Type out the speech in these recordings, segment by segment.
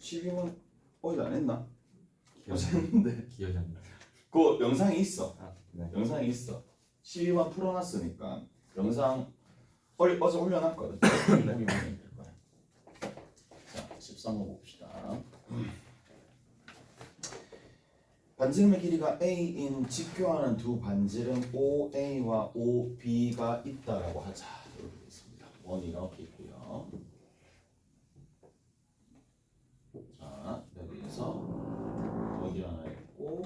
12번 어제 안 했나? 어제 했는데 기억이 안 나. 그 영상이 있어. 네. 영상이 있어. 12번 풀어놨으니까 영상 어제 올려놨거든. 거기 보면 될 거야. 자, 13번 봅시다. 반지름의 길이가 a인 직교하는 두 반지름 OA와 OB가 있다라고 하자. 이렇게 있습니다. 원 이렇게 있고요. 자, 여기에서 여기 하나 있고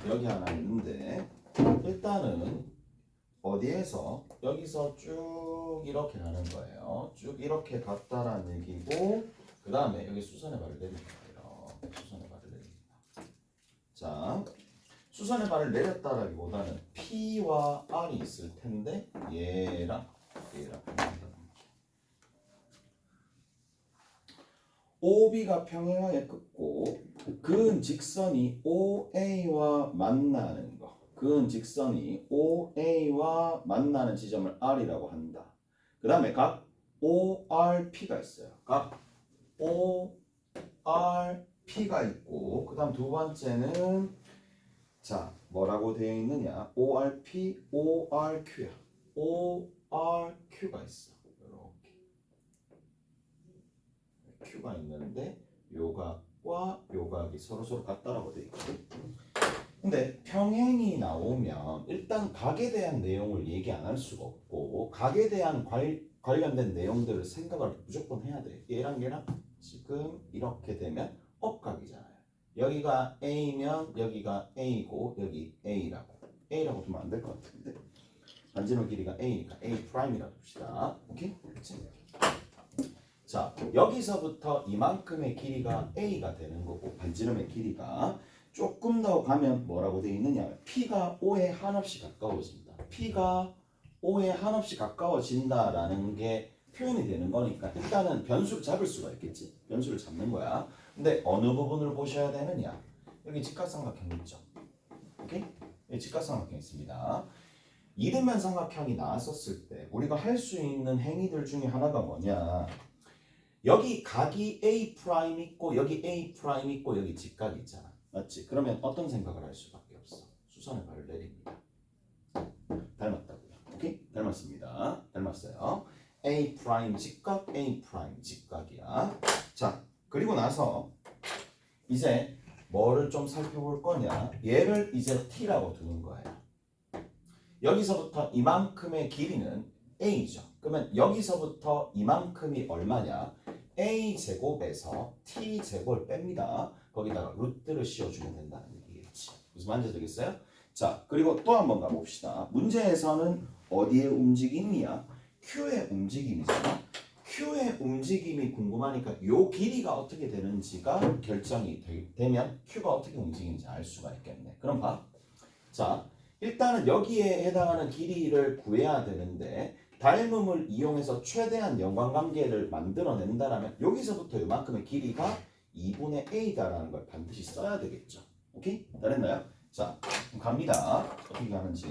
여기 하나 있는데 일단은 어디에서 여기서 쭉 이렇게 가는 거예요. 쭉 이렇게 갔다라는 얘기고 그 다음에 여기 수선의 발을 내립니다. 이렇게 수선의 발을 내립니다. 자, 수선의 발을 내렸다라기보다는 P와 R이 있을 텐데 얘랑 OB가 평행하게 긋고 그은 직선이 OA와 만나는 거. 그은 직선이 OA와 만나는 지점을 R이라고 한다. 그 다음에 각 ORP가 있어요. 각 ORP가 있고 그 다음 두 번째는 자 뭐라고 되어 있느냐 ORP, ORQ야. ORQ가 있어. 이렇게 Q가 있는데 요각과 요각이 서로 같다라고 되어 있거든. 근데 평행이 나오면 일단 각에 대한 내용을 얘기 안 할 수가 없고 각에 대한 관련된 내용들을 생각을 무조건 해야 돼. 얘랑 지금 이렇게 되면 억각이잖아요. 여기가 A면 여기가 A고 여기 A라고 두면 안 될 것 같은데 반지름 길이가 A니까 A'이라고 둡시다. 오케이? 그렇지? 자, 여기서부터 이만큼의 길이가 A가 되는 거고 반지름의 길이가 조금 더 가면 뭐라고 되어 있느냐 P가 O에 한없이 가까워진다. P가 O에 한없이 가까워진다라는 게 표현이 되는 거니까 일단은 변수를 잡을 수가 있겠지. 변수를 잡는 거야. 근데 어느 부분을 보셔야 되느냐 여기 직각삼각형 있죠. 오케이? 여기 직각삼각형 있습니다. 이등변 삼각형이 나왔었을 때 우리가 할 수 있는 행위들 중에 하나가 뭐냐 여기 각이 A' 있고 여기 A' 있고 여기 직각이 있잖아. 맞지? 그러면 어떤 생각을 할 수밖에 없어. 수선의 발을 내립니다. 닮았다고요. 오케이? 닮았습니다. 닮았어요. A' 직각, A' 직각이야. 자, 그리고 나서 이제 뭐를 좀 살펴볼 거냐. 얘를 이제 T라고 두는 거예요. 여기서부터 이만큼의 길이는 A죠. 그러면 여기서부터 이만큼이 얼마냐? A제곱에서 T제곱을 뺍니다. 거기다가 루트를 씌워주면 된다는 얘기겠지. 무슨 말인지 되겠어요? 자, 그리고 또 한번 가봅시다. 문제에서는 어디에 움직임이야? Q의 움직임이잖아. Q의 움직임이 궁금하니까 요 길이가 어떻게 되는지가 결정이 되면 Q가 어떻게 움직이는지 알 수가 있겠네. 그럼 봐. 자, 일단은 여기에 해당하는 길이를 구해야 되는데 닮음을 이용해서 최대한 연관관계를 만들어낸다라면 여기서부터 이만큼의 길이가 2분의 A다라는 걸 반드시 써야 되겠죠. 오케이? 잘했나요? 자, 그럼 갑니다. 어떻게 가는지.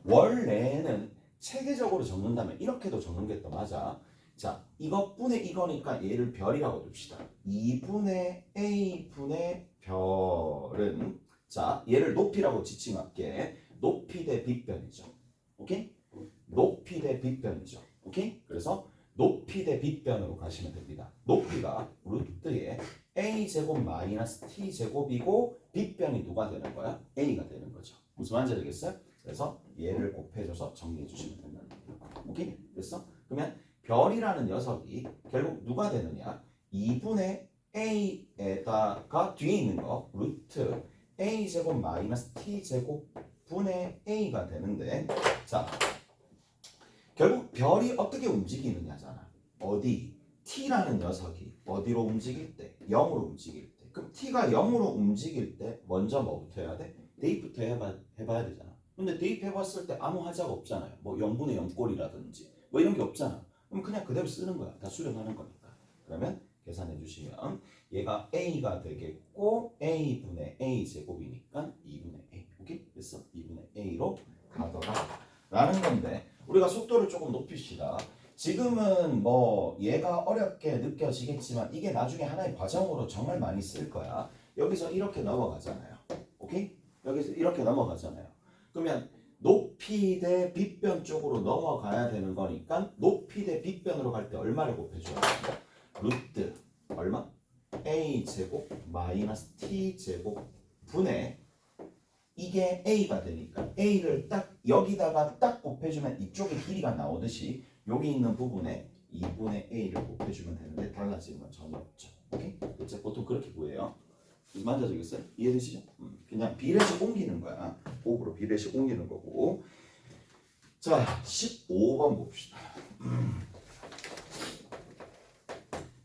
원래는 체계적으로 적는다면 이렇게도 적는 게 더 맞아. 자, 이것분의 이거니까 얘를 별이라고 둡시다. 2분의 A분의 별은 자, 얘를 높이라고 지칭할게. 높이 대 빗변이죠. 오케이? 높이 대 빗변이죠. 오케이? 그래서 높이 대 빗변으로 가시면 됩니다. 높이가 루트의 a제곱 마이너스 t제곱이고 빗변이 누가 되는 거야? a가 되는 거죠. 무슨 말인지 알겠어요? 그래서 얘를 곱해줘서 정리해 주시면 된다는 거예요. 오케이? 됐어? 그러면 별이라는 녀석이 결국 누가 되느냐? 2분의 a에다가 뒤에 있는 거 루트 a제곱 마이너스 t제곱 분의 a가 되는데 자 결국 별이 어떻게 움직이느냐잖아. 어디? t라는 녀석이 어디로 움직일 때? 0으로 움직일 때. 그럼 t가 0으로 움직일 때 먼저 뭐부터 해야 돼? 대입부터 해봐야 되잖아. 근데 대입해봤을 때 아무 하자가 없잖아요. 뭐 0분의 0꼴이라든지 뭐 이런 게 없잖아. 그럼 그냥 그대로 쓰는 거야. 다 수렴하는 거니까. 그러면 계산해 주시면 얘가 a가 되겠고 a분의 a 제곱이니까 2분의 a. 오케이? 됐어? 2분의 a로 가더라 라는 건데 우리가 속도를 조금 높입시다. 지금은 뭐 얘가 어렵게 느껴지겠지만 이게 나중에 하나의 과정으로 정말 많이 쓸 거야. 여기서 이렇게 넘어가잖아요. 오케이? 여기서 이렇게 넘어가잖아요. 그러면 높이 대 빗변 쪽으로 넘어가야 되는 거니까 높이 대 빗변으로 갈 때 얼마를 곱해줘야 돼? 루트 얼마? a 제곱 마이너스 t 제곱 분의 이게 a가 되니까 a를 딱 여기다가 딱 곱해주면 이쪽에 길이가 나오듯이 여기 있는 부분에 2분의 a를 곱해주면 되는데 달라지는 건 전혀 없죠. 오케이? 그래서 보통 그렇게 구해요. 무슨 말인지 알겠어요? 이해되시죠? 그냥 비례식 옮기는 거야. 곱으로 비례식 옮기는 거고. 자, 15번 봅시다.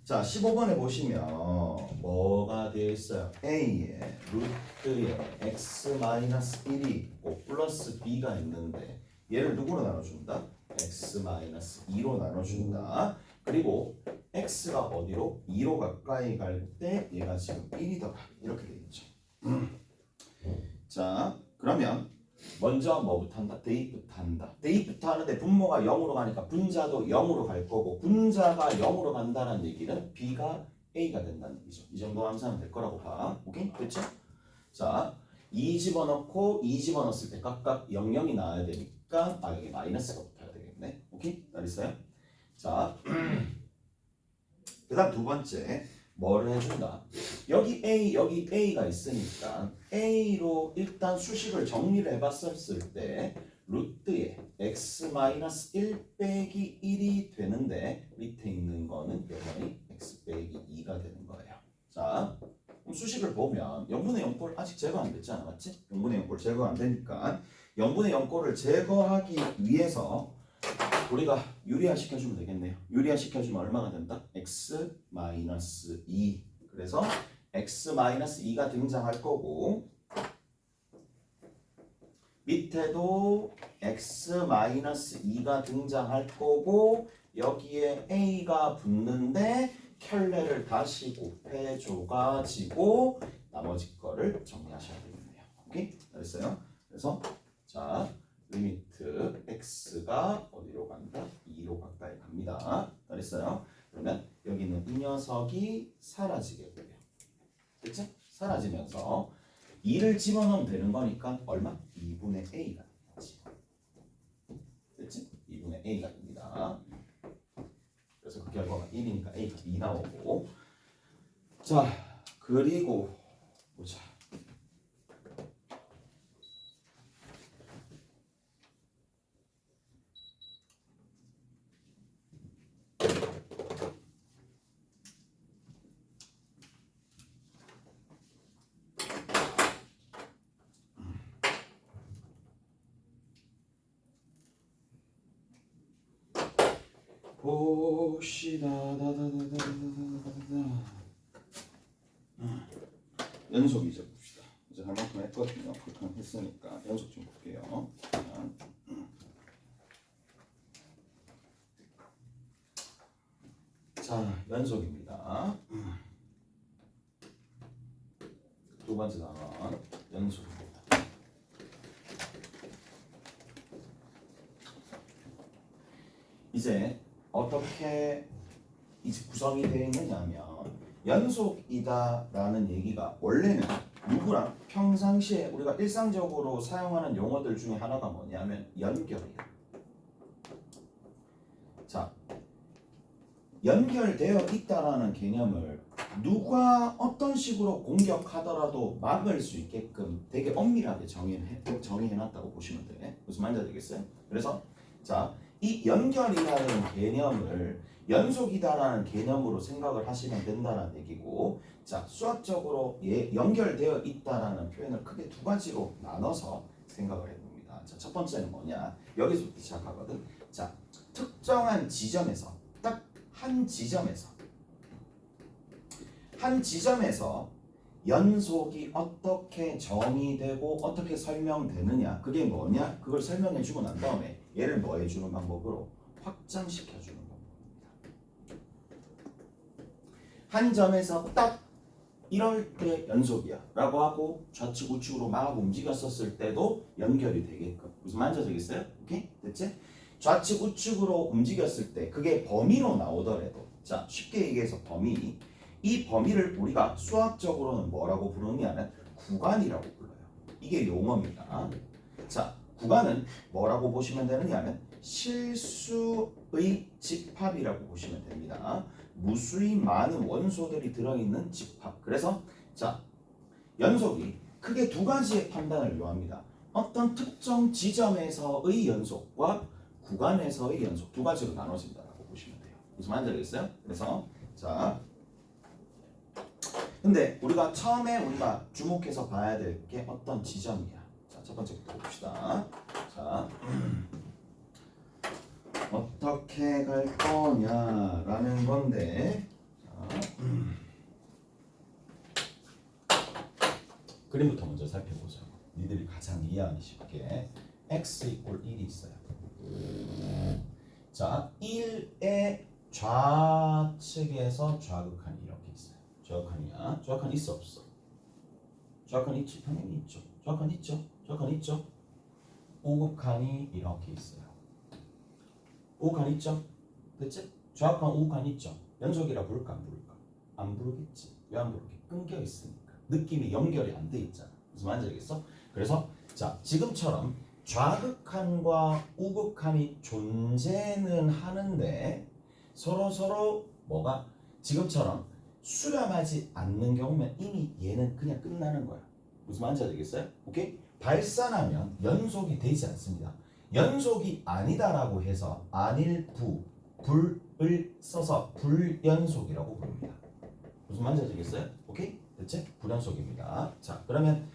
자, 15번에 보시면 뭐가 되어 있어요? a에 루트에 x-1이 있고 플러스 b가 있는데 얘를 누구로 나눠준다? x-2로 나눠준다. 그리고 x가 어디로? 2로 가까이 갈 때 얘가 지금 1이더라. 이렇게 되겠죠. 자, 그러면 먼저 뭐부터 한다? 대입부터 한다. 대입부터 하는데 분모가 0으로 가니까 분자도 0으로 갈 거고 분자가 0으로 간다는 얘기는 b가 a가 된다는 얘기죠. 이 정도 함수하면 될 거라고 봐. 오케이? 됐죠? 자, 2 집어넣고 2 집어넣었을 때 각각 0, 0이 나와야 되니까 여기 마이너스가 붙어야 되겠네. 오케이? 알겠어요? 자, 그 다음 두 번째 뭐를 해준다? 여기 A, 여기 A가 있으니까 A로 일단 수식을 정리를 해봤었을 때 루트에 x-1 빼기 1이 되는데 밑에 있는 거는 여전히 x 빼기 2가 되는 거예요. 자, 그럼 수식을 보면 0분의 0꼴 아직 제거 안 됐잖아. 맞지? 0분의 0꼴 제거 안 되니까 0분의 0꼴을 제거하기 위해서 우리가 유리화 시켜주면 되겠네요. 유리화 시켜주면 얼마가 된다? x-2. 그래서 x-2가 등장할 거고 밑에도 x-2가 등장할 거고 여기에 a가 붙는데 켤레를 다시 곱해줘가지고 나머지 거를 정리하셔야 되겠네요. 오케이? 알겠어요? 그래서 자 리미트 x가 어디로 간다? 2로 가까이 갑니다. 알겠어요? 그러면 여기는 이 녀석이 사라지게 돼요. 그치? 사라지면서 2를 집어넣으면 되는 거니까 얼마? 2분의 a가 되지. 됐지? 2분의 a가 됩니다. 그래서 그 결과가 1이니까 a가 2 나오고 자 그리고 보자. 봅시다. 연속 이제 봅시다. 이제 할 만큼 했거든요. 그렇게 했으니까 연속 좀 볼게요. 자, 연속입니다. 두 번째 단원 연속입니다. 이제 어떻게 이제 구성이 되어 있느냐면 연속이다라는 얘기가 원래는 누구랑 평상시에 우리가 일상적으로 사용하는 용어들 중에 하나가 뭐냐면 연결이야. 자, 연결되어 있다라는 개념을 누가 어떤 식으로 공격하더라도 막을 수 있게끔 되게 엄밀하게 정의해놨다고 보시면 돼. 무슨 말인지 알겠어요? 그래서 자, 이 연결이라는 개념을 연속이다라는 개념으로 생각을 하시면 된다는 얘기고 자 수학적으로 연결되어 있다라는 표현을 크게 두 가지로 나눠서 생각을 해봅니다. 자, 첫 번째는 뭐냐 여기서부터 시작하거든. 자 특정한 지점에서 딱 한 지점에서 연속이 어떻게 정의되고 어떻게 설명되느냐 그게 뭐냐 그걸 설명해 주고 난 다음에 얘를 뭐 해주는 방법으로 확장시켜 주는 방법입니다. 한 점에서 딱 이럴 때 연속이야 라고 하고 좌측 우측으로 막 움직였었을 때도 연결이 되게끔 무슨 말인지 알겠어요? 오케이? 됐지? 좌측 우측으로 움직였을 때 그게 범위로 나오더라도 자 쉽게 얘기해서 범위 이 범위를 우리가 수학적으로는 뭐라고 부르냐면 구간이라고 불러요. 이게 용어입니다. 자 구간은 뭐라고 보시면 되느냐면 실수의 집합이라고 보시면 됩니다. 무수히 많은 원소들이 들어있는 집합. 그래서 자 연속이 크게 두 가지의 판단을 요합니다. 어떤 특정 지점에서의 연속과 구간에서의 연속 두 가지로 나눠진다라고 보시면 돼요. 무슨 말인지 알겠어요? 그래서 자 근데 우리가 처음에 우리가 주목해서 봐야 될 게 어떤 지점이야. 자, 첫 번째부터 봅시다. 자, 어떻게 갈 거냐라는 건데, 그림부터 먼저 살펴보자. 니들이 가장 이해하기 쉽게 x 이꼴 1이 있어요. 자, 1의 좌측에서 좌극한이 이렇게 있어요. 좌극한이야. 좌극한 있어 없어? 좌극한 있지. 당연히 있죠. 좌극한 있죠. 좌극한 있죠. 우극한이 이렇게 있어요. 우극한 있죠. 됐지? 좌극한 우극한 있죠. 연속이라 부를까 안 부를까? 안 부르겠지. 왜 안 부르게? 끊겨 있으니까. 느낌이 연결이 안 돼 있잖아. 무슨 말인지 알겠어? 그래서 자 지금처럼 좌극한과 우극한이 존재는 하는데 서로 뭐가 지금처럼 수렴하지 않는 경우면 이미 얘는 그냥 끝나는 거야. 무슨 말인지 알겠어요? 오케이? 발산하면 연속이 되지 않습니다. 연속이 아니다라고 해서 안일부 불을 써서 불연속이라고 부릅니다. 무슨 말인지 알겠어요? 오케이? 됐지? 불연속입니다. 자 그러면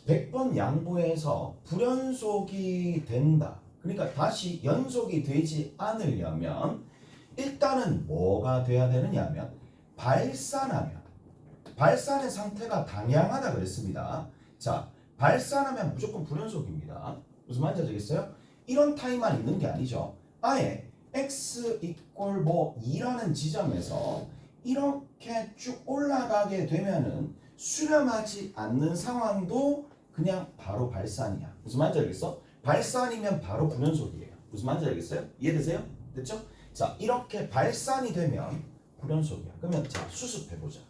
100번 양보해서 불연속이 된다. 그러니까 다시 연속이 되지 않으려면 일단은 뭐가 돼야 되느냐면 발산의 상태가 당향하다 그랬습니다. 자 발산하면 무조건 불연속입니다. 무슨 말인지 알겠어요? 이런 타임만 있는 게 아니죠. 아예 x 이꼴 2라는 지점에서 이렇게 쭉 올라가게 되면은 수렴하지 않는 상황도 그냥 바로 발산이야. 무슨 말인지 알겠어? 발산이면 바로 불연속이에요. 무슨 말인지 알겠어요? 이해되세요? 됐죠? 자 이렇게 발산이 되면 불연속이야. 그러면 자 수습해보자.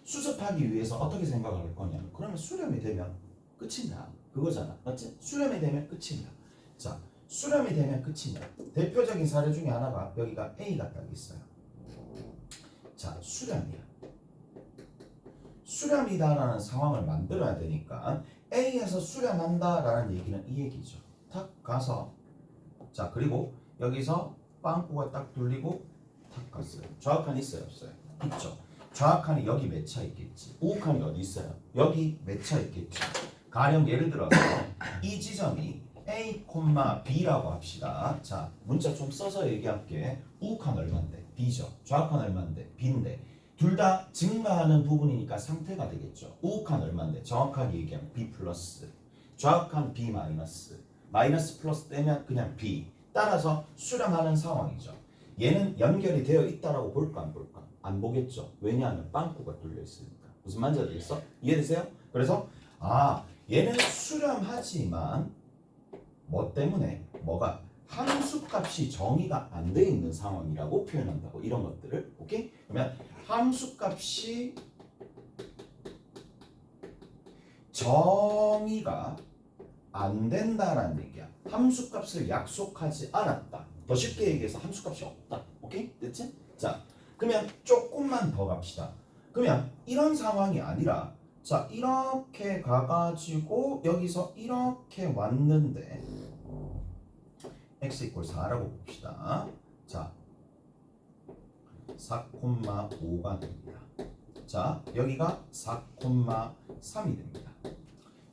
수습하기 위해서 어떻게 생각을 할 거냐면 그러면 수렴이 되면 끝이냐 그거잖아. 맞지? 수렴이 되면 끝이냐. 자 수렴이 되면 끝이냐. 대표적인 사례 중에 하나가 여기가 A가 딱 있어요. 자 수렴이야. 수렴이다라는 상황을 만들어야 되니까 A에서 수렴한다라는 얘기는 이 얘기죠. 탁 가서 자 그리고 여기서 빵꾸가 딱 뚫리고 탁 갔어요. 좌악한이 있어요 없어요? 있죠. 좌악한이 여기 맺혀 있겠지. 우악한이 어디 있어요? 여기 맺혀 있겠죠. 가령 예를 들어서 이 지점이 A, B라고 합시다. 자 문자 좀 써서 얘기할게. 우악한 얼마인데? B죠. 좌악한 얼마인데? B인데 둘 다 증가하는 부분이니까 상태가 되겠죠. 우극한 얼마인데? 정확하게 얘기하면 B 플러스 좌극한 B 마이너스 플러스 떼면 그냥 B 따라서 수렴하는 상황이죠. 얘는 연결이 되어 있다라고 볼까 안 볼까? 안 보겠죠. 왜냐하면 빵꾸가 뚫려 있으니까. 무슨 말인지 알겠어? 이해되세요? 그래서 얘는 수렴하지만 뭐 때문에? 뭐가? 함수값이 정의가 안 돼 있는 상황이라고 표현한다고. 이런 것들을. 오케이? 그러면 함수값이 정의가 안 된다라는 얘기야. 함수값을 약속하지 않았다. 더 쉽게 얘기해서 함수값이 없다. 오케이? 됐지? 자, 그러면 조금만 더 갑시다. 그러면 이런 상황이 아니라 자 이렇게 가가지고 여기서 이렇게 왔는데 x 이꼴 4라고 봅시다. 자 4,5가 됩니다. 자 여기가 4,3이 됩니다.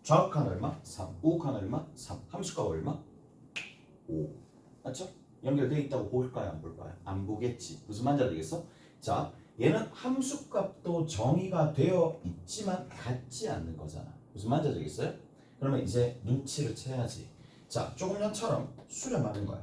좌극한 얼마? 3. 우극한 얼마? 3. 함수값 얼마? 5. 맞죠? 연결되어 있다고 볼까요? 안 볼까요? 안 보겠지. 무슨 말인지 알겠어? 자 얘는 함수값도 정의가 되어 있지만 같지 않는 거잖아. 무슨 말인지 알겠어요? 그러면 이제 눈치를 채야지. 자 조금 전처럼 수렴하는 거야.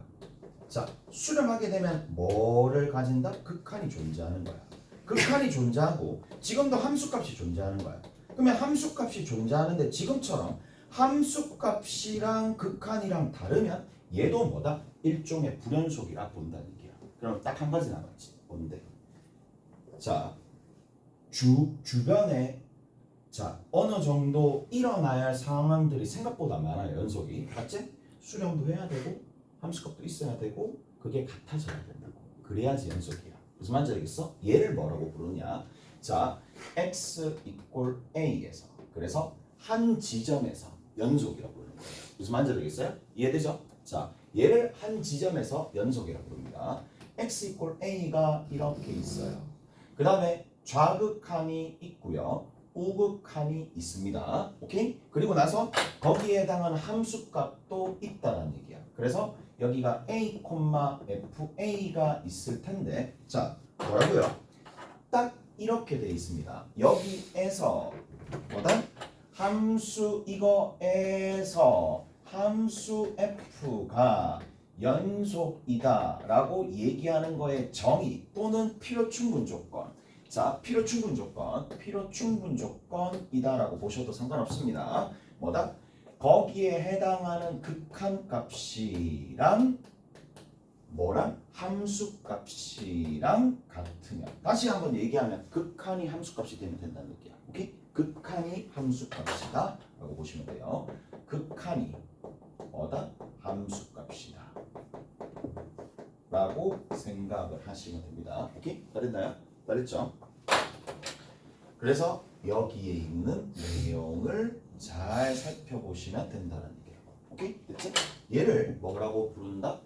자 수렴하게 되면 뭐를 가진다? 극한이 존재하는 거야. 극한이 존재하고 지금도 함수값이 존재하는 거야. 그러면 함수값이 존재하는데 지금처럼 함수값이랑 극한이랑 다르면 얘도 뭐다? 일종의 불연속이라 본다는 얘기야. 그럼 딱 한 가지 남았지. 뭔데? 자, 주변에 자 어느 정도 일어나야 할 상황들이 생각보다 많아요. 연속이. 맞지? 수령도 해야 되고 함수값도 있어야 되고 그게 같아져야 된다고. 그래야지 연속이야. 무슨 말인지 알겠어? 얘를 뭐라고 부르냐? 자, x 이꼴 a에서 그래서 한 지점에서 연속이라고 부르는 거예요. 무슨 말인지 알겠어요? 이해되죠? 자, 얘를 한 지점에서 연속이라고 부릅니다. x 이꼴 a가 이렇게 있어요. 그 다음에 좌극한이 있고요. 우극한이 있습니다. 오케이? 그리고 나서 거기에 해당하는 함수값도 있다는 얘기야. 그래서 여기가 a, fa가 있을 텐데 자, 뭐라고요? 딱 이렇게 돼 있습니다. 여기에서 뭐다? 함수 이거에서 함수 f가 연속이다 라고 얘기하는 거의 정의 또는 필요충분 조건. 자, 필요충분 조건이다 라고 보셔도 상관없습니다. 뭐다? 거기에 해당하는 극한값이랑 뭐랑? 함수값이랑 같으면 다시 한번 얘기하면 극한이 함수값이 되면 된다는 얘기야. 오케이? 극한이 함수값이다 라고 보시면 돼요. 극한이 뭐다? 함수값이다 라고 생각을 하시면 됩니다. 오케이? 다랬나요? 다랬죠? 그래서 여기에 있는 내용을 잘 살펴보시면 된다는 얘기예요. 오케이? 됐지? 얘를 뭐라고 부른다?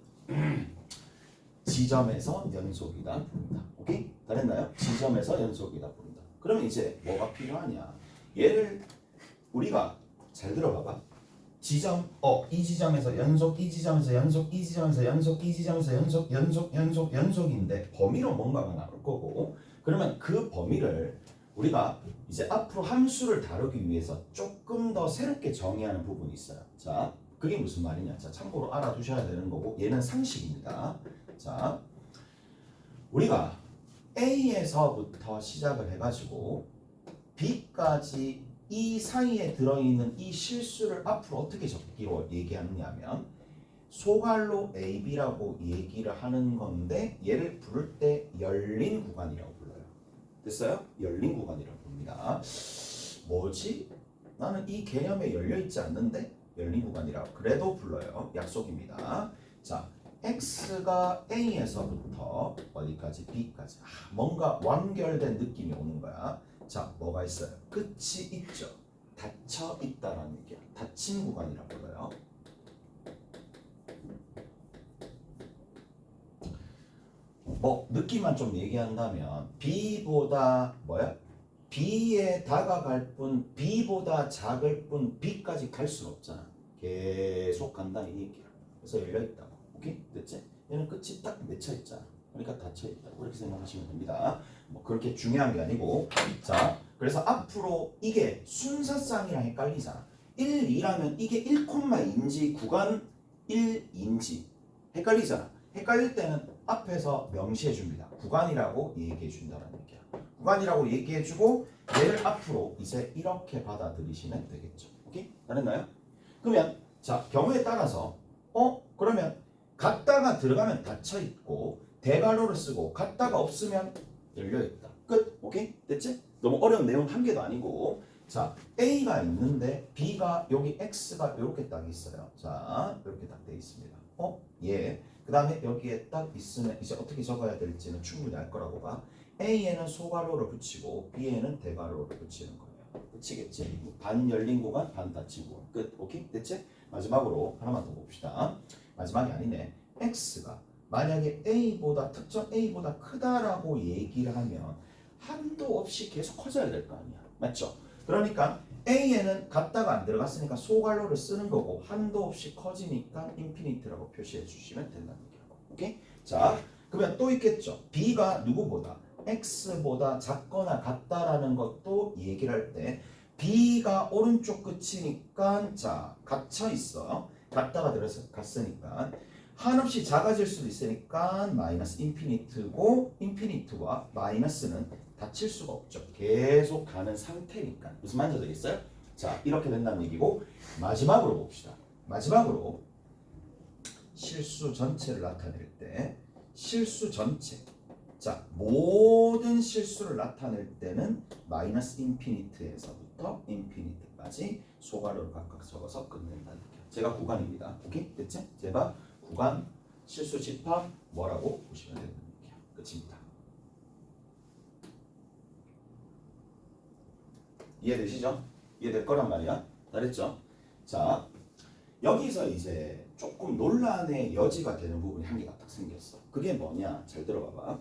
지점에서 연속이다 부른다. 오케이? 다랬나요? 지점에서 연속이다 부른다. 그러면 이제 뭐가 필요하냐? 얘를 우리가 잘 들어봐봐. 지점, 이 지점에서 연속, 이 지점에서 연속, 이 지점에서 연속, 이 지점에서 연속인데 범위로 뭔가가 나올 거고 그러면 그 범위를 우리가 이제 앞으로 함수를 다루기 위해서 조금 더 새롭게 정의하는 부분이 있어요. 자, 그게 무슨 말이냐? 자, 참고로 알아두셔야 되는 거고 얘는 상식입니다. 자, 우리가 A에서부터 시작을 해가지고 B까지 이 사이에 들어있는 이 실수를 앞으로 어떻게 적기로 얘기하느냐면 소괄로 AB라고 얘기를 하는 건데 얘를 부를 때 열린 구간이라고 불러요. 됐어요? 열린 구간이라고 부릅니다. 뭐지? 나는 이 개념에 열려있지 않는데 열린 구간이라고 그래도 불러요. 약속입니다. 자, X가 A에서부터 어디까지? B까지. 뭔가 완결된 느낌이 오는 거야. 자, 뭐가 있어요? 끝이 있죠. 닫혀 있다라는 얘기야. 닫힌 구간이라고 불러요. 느낌만 좀 얘기한다면 B보다 뭐야? B에 다가갈 뿐 B보다 작을 뿐 B까지 갈 수는 없잖아. 계속 간다는 얘기야. 그래서 열려있다고. 오케이? 됐지? 얘는 끝이 딱 맺혀 있잖아. 그러니까 닫혀 있다. 그렇게 생각하시면 됩니다. 그렇게 중요한 게 아니고. 자, 그래서 앞으로 이게 순서상이랑 헷갈리잖아. 1, 2라면 이게 1,2인지 구간 1인지 헷갈리잖아. 헷갈릴 때는 앞에서 명시해 줍니다. 구간이라고 얘기해 준다는 얘기야. 구간이라고 얘기해 주고 얘를 앞으로 이제 이렇게 받아들이시면 되겠죠. 오케이? 알았나요? 그러면 자, 경우에 따라서 그러면 갔다가 들어가면 닫혀 있고 대괄호를 쓰고 갔다가 없으면 열려 있다. 끝. 오케이? 됐지? 너무 어려운 내용 한 개도 아니고 자, A가 있는데 B가 여기 X가 이렇게 딱 있어요. 자, 이렇게 딱 돼 있습니다. 예. 그 다음에 여기에 딱 있으면 이제 어떻게 적어야 될지는 충분히 알 거라고 봐. A에는 소괄호를 붙이고 B에는 대괄호를 붙이는 거예요. 붙이겠지? 반 열린 구간, 반 닫힌 구간. 끝. 오케이? 됐지? 마지막으로 하나만 더 봅시다. 마지막이 아니네. X가 만약에 A보다 특정 A보다 크다라고 얘기를 하면 한도 없이 계속 커져야 될 거 아니야. 맞죠? 그러니까 A에는 갔다가 안 들어갔으니까 소괄호를 쓰는 거고 한도 없이 커지니까 인피니트라고 표시해 주시면 된다는 얘기야. 오케이? 자, 그러면 또 있겠죠. B가 누구보다 X보다 작거나 같다라는 것도 얘기를 할 때 B가 오른쪽 끝이니까 자, 갇혀 있어. 갔다가 갔으니까 한없이 작아질 수도 있으니까 마이너스 인피니트고 인피니트와 마이너스는 닫힐 수가 없죠. 계속 가는 상태니까. 무슨 말인지 되겠어요? 자, 이렇게 된다는 얘기고 마지막으로 봅시다. 마지막으로 실수 전체를 나타낼 때 실수 전체 자 모든 실수를 나타낼 때는 마이너스 인피니트에서부터 인피니트까지 소괄호를 각각 적어서 끝낸다는 거예요. 제가 구간입니다. 오케이? 됐지? 제가 구간 실수 집합 뭐라고 보시면 되는 거예요. 끝입니다. 이해되시죠? 이해될 거란 말이야. 잘했죠? 자 여기서 이제 조금 논란의 여지가 되는 부분이 한 개가 딱 생겼어. 그게 뭐냐? 잘 들어봐봐.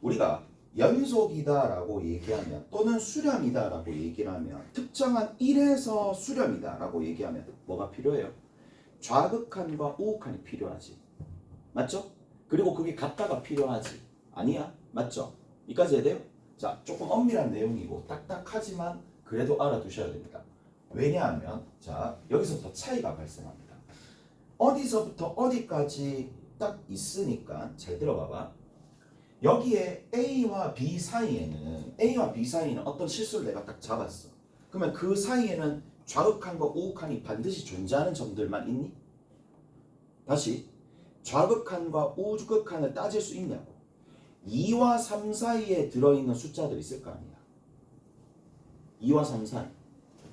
우리가 연속이다라고 얘기하면 또는 수렴이다라고 얘기를 하면 특정한 1에서 수렴이다라고 얘기하면 뭐가 필요해요? 좌극한과 우극한이 필요하지. 맞죠? 그리고 그게 같다가 필요하지. 아니야? 맞죠? 이까지 해야 돼요? 자, 조금 엄밀한 내용이고 딱딱하지만 그래도 알아두셔야 됩니다. 왜냐하면 자 여기서부터 차이가 발생합니다. 어디서부터 어디까지 딱 있으니까 잘 들어봐봐. 여기에 A와 B 사이에는 A와 B 사이에는 어떤 실수를 내가 딱 잡았어. 그러면 그 사이에는 좌극한과 우극한이 반드시 존재하는 점들만 있니? 다시 좌극한과 우극한을 따질 수 있냐고. 2와 3 사이에 들어있는 숫자들이 있을 거 아니야. 2와 3 사이.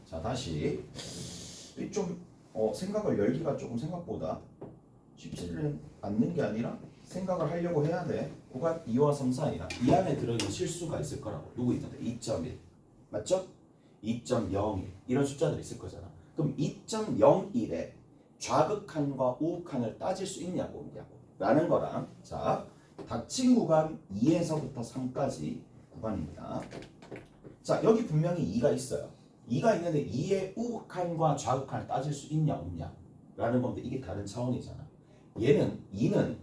자 다시 좀 생각을 열기가 조금 생각보다 쉽지는 않는 게 아니라 생각을 하려고 해야 돼. 구간 2와 3 사이야. 이 안에 들어있는 실수가 있을 거라고. 누구 있는데? 2.1 맞죠? 2.01 이런 숫자들이 있을 거잖아. 그럼 2.01에 좌극한과 우극한을 따질 수 있냐고 라는 거랑 자 닥친 구간 2에서부터 3까지 구간입니다. 자 여기 분명히 2가 있어요. 2가 있는데 2의 우극한과 좌극한을 따질 수 있냐 없냐 라는 건데 이게 다른 차원이잖아. 얘는 2는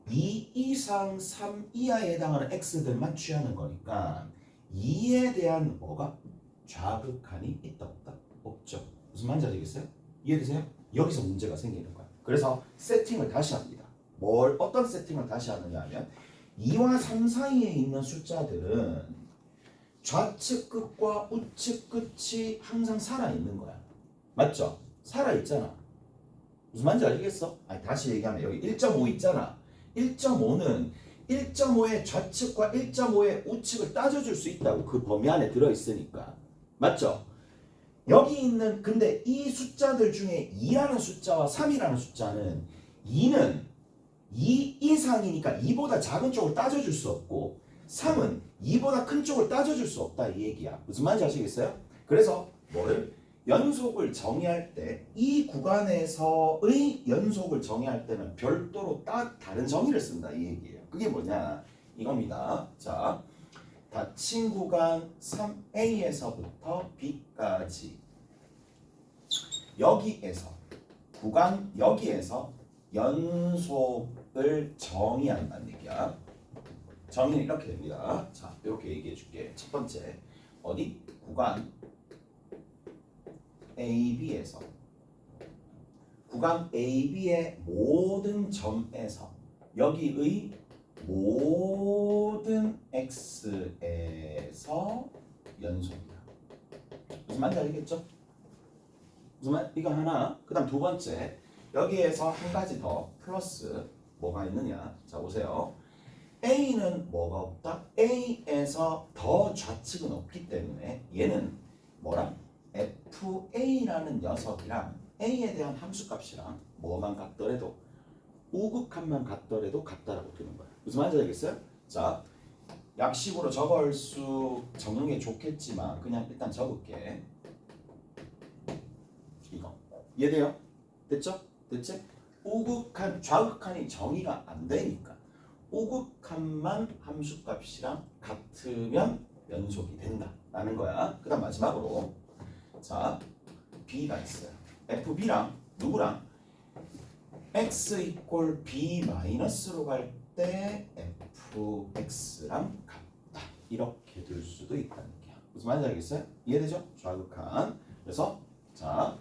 2 이상 3 이하에 해당하는 x들만 취하는 거니까 2에 대한 뭐가? 좌극한이 있다 없다? 없죠. 무슨 말인지 아시겠어요? 이해되세요? 여기서 문제가 생기는 거야. 그래서 세팅을 다시 합니다. 어떤 세팅을 다시 하느냐 하면 2와 3 사이에 있는 숫자들은 좌측 끝과 우측 끝이 항상 살아있는 거야. 맞죠? 살아있잖아. 무슨 말인지 알겠어? 아니 다시 얘기하면 여기 1.5 있잖아. 1.5는 1.5의 좌측과 1.5의 우측을 따져줄 수 있다고. 그 범위 안에 들어있으니까. 맞죠? 여기 있는 근데 이 숫자들 중에 2라는 숫자와 3이라는 숫자는 2는 2 이상이니까 2보다 작은 쪽을 따져줄 수 없고 3은 2보다 큰 쪽을 따져줄 수 없다 이 얘기야. 무슨 말인지 아시겠어요? 그래서 뭐를? 연속을 정의할 때 이 구간에서의 연속을 정의할 때는 별도로 다른 정의를 쓴다 이 얘기예요. 그게 뭐냐 이겁니다. 자 닫힌 구간 3A에서부터 B까지 여기에서 연속을 정의한다는 얘기야. 정의는 이렇게 됩니다. 자 이렇게 얘기해 줄게. 첫 번째 어디? 구간 AB에서 구간 AB의 모든 점에서 여기의 모든 X에서 연속이다. 무슨 말인지 알겠죠? 무슨 말? 이거 하나. 그 다음 두 번째 여기에서 한 가지 더 플러스 뭐가 있느냐. 자 보세요. A는 뭐가 없다? A에서 더 좌측은 없기 때문에 얘는 뭐랑? FA라는 녀석이랑 A에 대한 함수값이랑 뭐만 같더라도 우극한만 같더라도 같다라고 되는 거야. 무슨 말인지 알겠어요? 자, 약식으로 적는 게 좋겠지만 그냥 일단 적을게. 이거 이해돼요? 됐죠? 됐지? 우극한, 좌극한이 정의가 안 되니까 우극한만 함수값이랑 같으면 연속이 된다라는 거야. 그 다음 마지막으로 자 B가 있어요. FB랑 누구랑? X 이퀄 B 마이너스로 갈 때 FX랑 같다. 이렇게 될 수도 있다는 거야. 무슨 말인지 알겠어요? 이해되죠? 좌극한. 그래서 자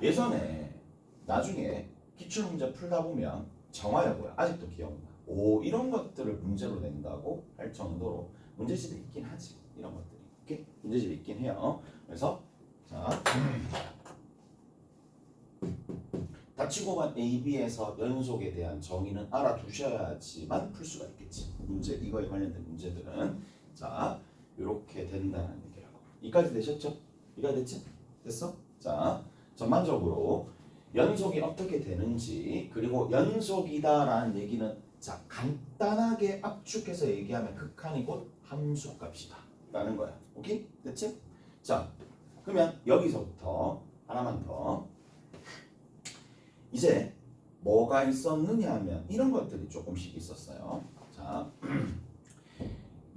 예전에 나중에 기출문제 풀다 보면 정화여부야. 아직도 기억나. 오 이런 것들을 문제로 낸다고 할 정도로 문제집이 있긴 하지. 이런 것들이. 오케이? 문제집이 있긴 해요. 그래서 자 가치고반 AB에서 연속에 대한 정의는 알아두셔야지만 풀 수가 있겠지. 문제 이거에 관련된 문제들은 자 이렇게 된다는 얘기라고. 이까지 되셨죠? 이까지 됐지? 됐어? 자 전반적으로 연속이 어떻게 되는지 그리고 연속이다라는 얘기는 자 간단하게 압축해서 얘기하면 극한이 곧 함수값이다 라는 거야. 오케이? 됐지? 자 그러면 여기서부터 하나만 더 이제 뭐가 있었느냐 하면 이런 것들이 조금씩 있었어요. 자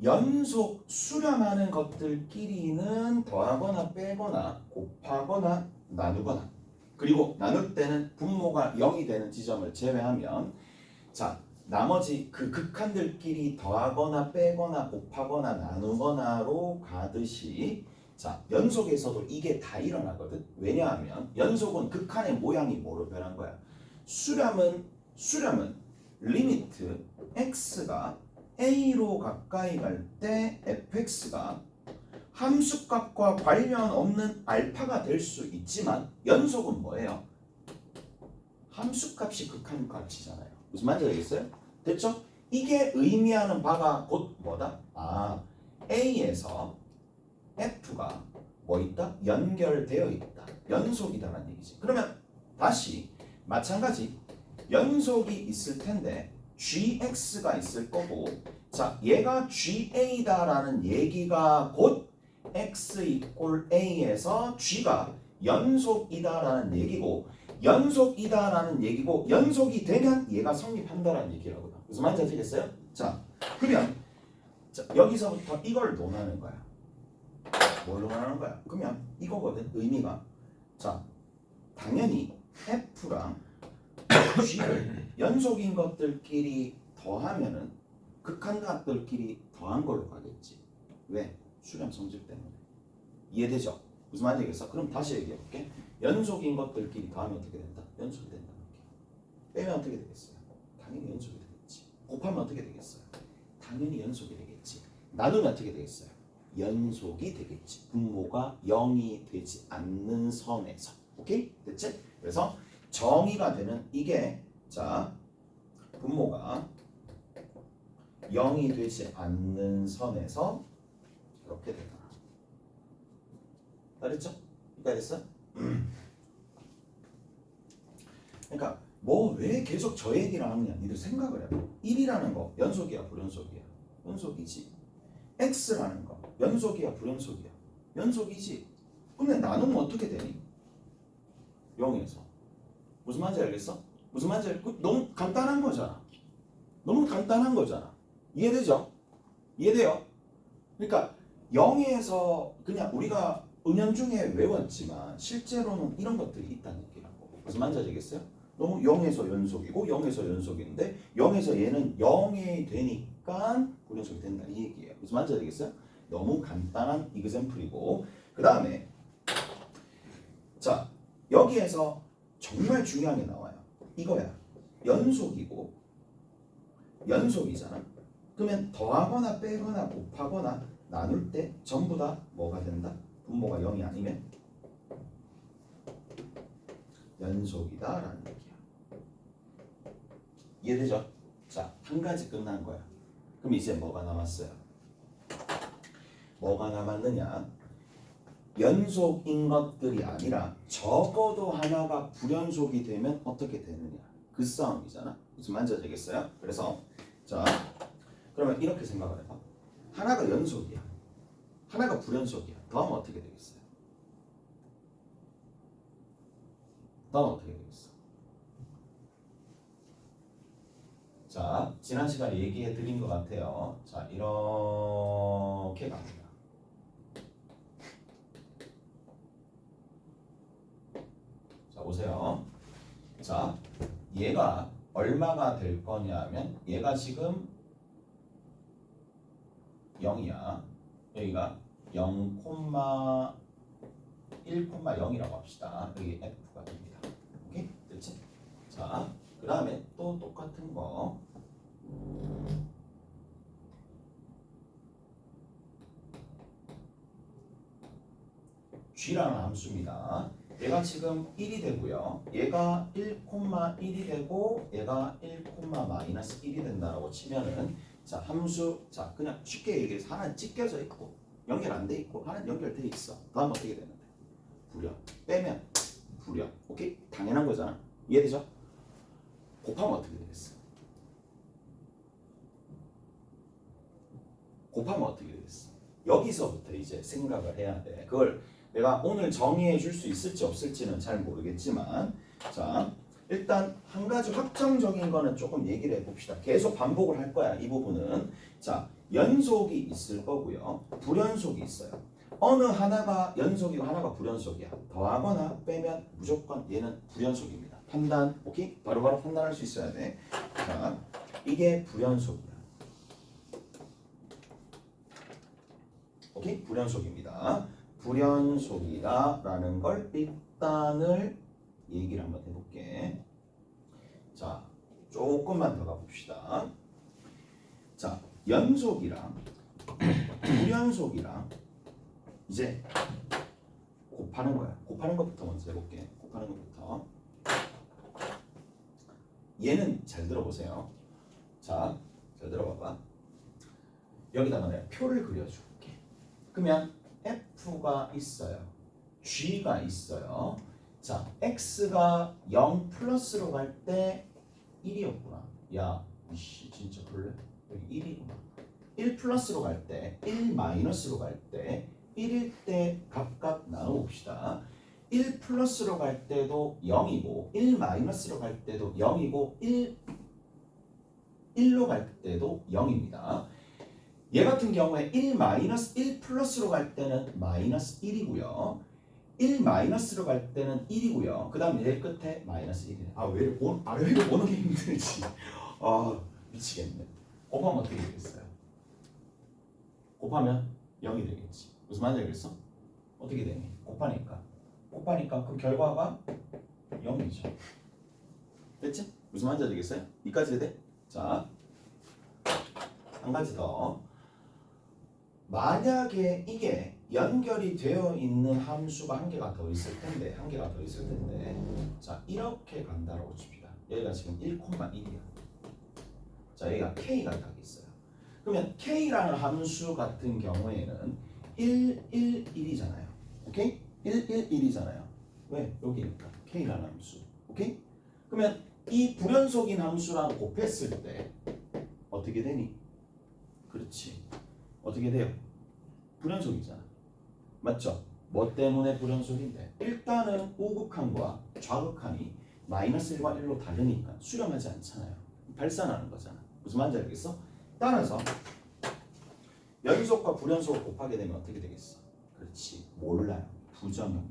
연속 수렴하는 것들끼리는 더하거나 빼거나 곱하거나 나누거나 그리고 나눌 때는 분모가 0이 되는 지점을 제외하면 자 나머지 그 극한들끼리 더하거나 빼거나 곱하거나 나누거나로 가듯이 자 연속에서도 이게 다 일어나거든. 왜냐하면 연속은 극한의 모양이 뭐로 변한 거야? 수렴은 리미트 x가 a로 가까이 갈 때 fx가 함수값과 관련 없는 알파가 될 수 있지만 연속은 뭐예요? 함수값이 극한값이잖아요. 무슨 말인지 알겠어요? 됐죠? 이게 의미하는 바가 곧 뭐다? 아 a에서 f가 뭐 있다? 연결되어 있다. 연속이다라는 얘기지. 그러면 다시 마찬가지 연속이 있을 텐데 gx가 있을 거고 자 얘가 ga다라는 얘기가 곧 x 이꼴 a에서 g가 연속이다라는 얘기고 연속이다라는 얘기고 연속이 되면 얘가 성립한다라는 얘기라고요. 무슨 말인지 아시겠어요? 자 그러면 자, 여기서부터 이걸 논하는 거야. 뭘로 말하는 거야? 그러면 이거거든. 의미가 자 당연히 F랑 G를 연속인 것들끼리 더하면은 극한값들끼리 더한 걸로 가겠지. 왜? 수렴 성질 때문에. 이해되죠? 무슨 말인지 알겠어? 그럼 다시 얘기해 볼게. 연속인 것들끼리 더하면 어떻게 된다? 연속이 된다. 빼면 어떻게 되겠어요? 당연히 연속이 되겠지. 곱하면 어떻게 되겠어요? 당연히 연속이 되겠지. 나누면 어떻게 되겠어요? 연속이 되겠지. 분모가 0이 되지 않는 선에서. 오케이? 됐지? 그래서 정의가 되는 이게 자 분모가 0이 되지 않는 선에서 이렇게 되더라. 알았죠? 이해가 됐어? 그러니까 뭐 왜 계속 저 얘기를 하느냐 니들 생각을 해봐. 1이라는 거 연속이야 불연속이야? 연속이지. x라는 거 연속이야 불연속이야? 연속이지. 근데 나누면 어떻게 되니? 0에서. 무슨 말인지 알겠어? 무슨 말인지 알겠어? 너무 간단한 거잖아. 너무 간단한 거잖아. 이해되죠? 이해돼요? 그러니까 0에서 그냥 우리가 은연중에 외웠지만 실제로는 이런 것들이 있다는 얘기라고. 무슨 말인지 알겠어요? 너무 0에서 연속이고 0에서 연속인데 0에서 얘는 0이 되니까 불연속이 된다 이 얘기예요. 무슨 말인지 알겠어요? 너무 간단한 이그샘플이고 그 다음에 자 여기에서 정말 중요한 게 나와요. 이거야. 연속이고 연속이잖아. 그러면 더하거나 빼거나 곱하거나 나눌 때 전부 다 뭐가 된다? 분모가 0이 아니면 연속이다 라는 얘기야. 이해되죠? 자, 한 가지 끝난 거야. 그럼 이제 뭐가 남았어요? 뭐가 남았느냐? 연속인 것들이 아니라 적어도 하나가 불연속이 되면 어떻게 되느냐? 그 싸움이잖아. 무슨 말인지 알겠어요? 그래서 자 그러면 이렇게 생각을 해봐. 하나가 연속이야. 하나가 불연속이야. 더하면 어떻게 되겠어요? 더하면 어떻게 되겠어? 자 지난 시간에 얘기해 드린 것 같아요. 자 이렇게 갑니다. 자 보세요. 자 얘가 얼마가 될 거냐면 얘가 지금 0이야. 여기가 0,1,0이라고 합시다. 여기 F가 됩니다. 오케이? 됐지? 자, 그 다음에 또 똑같은 거. G라는 함수입니다. 얘가 지금 1이 되고요. 얘가 1,1이 되고 얘가 1,-1이 된다라고 치면은 자 함수 자 그냥 쉽게 얘기해서 하나는 찢겨져 있고 연결 안 돼 있고 하나는 연결돼 있어. 다음 어떻게 되는데? 부려. 빼면 부려. 오케이? 당연한 거잖아. 이해되죠? 곱하면 어떻게 되겠어? 곱하면 어떻게 되겠어? 여기서부터 이제 생각을 해야 돼. 그걸 내가 오늘 정의해 줄 수 있을지 없을지는 잘 모르겠지만 자 일단 한 가지 확정적인 거는 조금 얘기를 해봅시다. 계속 반복을 할 거야 이 부분은. 자 연속이 있을 거고요. 불연속이 있어요. 어느 하나가 연속이고 하나가 불연속이야. 더하거나 빼면 무조건 얘는 불연속입니다. 판단 오케이? 바로바로 판단할 수 있어야 돼. 자 이게 불연속이야. 오케이? 불연속입니다. 불연속이다라는 걸 일단을 얘기를 한번 해볼게. 자, 조금만 더 가봅시다. 자, 연속이랑 불연속이랑 이제 곱하는 거야. 곱하는 것부터 먼저 해볼게. 곱하는 것부터. 얘는 잘 들어보세요. 자, 잘 들어봐봐. 여기다가 내가 표를 그려줄게. 그러면 F가 있어요. G가 있어요. 자, X가 0 플러스로 갈 때 1이었구나. 야, 이씨 진짜 그래? 여기 1이구나. 1 플러스로 갈 때, 1 마이너스로 갈 때, 1일 때 각각 나눠봅시다. 1 플러스로 갈 때도 0이고, 1 마이너스로 갈 때도 0이고, 1로 갈 때도 0입니다. 얘 같은 경우에 1 플러스로 갈 때는 마이너스 1이고요. 1 마이너스로 갈 때는 1이고요. 그 다음 얘 끝에 마이너스 1이네. 왜 오는 게 힘들지? 미치겠네. 곱하면 어떻게 되겠어요? 곱하면 0이 되겠지. 무슨 말인지 알겠어? 어떻게 되니? 곱하니까 그 결과가 0이죠. 됐지? 무슨 말인지 알겠어요? 이까지 돼? 자, 한 가지 더. 만약에 이게 연결이 되어 있는 함수가 한 개가 더 있을 텐데 자 이렇게 간다라고 칩시다. 여기가 지금 1,1이야. 자 여기가 K가 딱 있어요. 그러면 K라는 함수 같은 경우에는 1, 1, 1이잖아요. 오케이? 1, 1, 1이잖아요. 왜? 여기니까 K라는 함수. 오케이? 그러면 이 불연속인 함수랑 곱했을 때 어떻게 되니? 그렇지. 어떻게 돼요? 불연속이잖아. 맞죠? 뭐 때문에 불연속인데? 일단은 우극한과 좌극한이 마이너스 1과 1로 다르니까 수렴하지 않잖아요. 발산하는 거잖아. 무슨 말인지 알겠어? 따라서 연속과 불연속을 곱하게 되면 어떻게 되겠어? 그렇지. 몰라요. 부정형.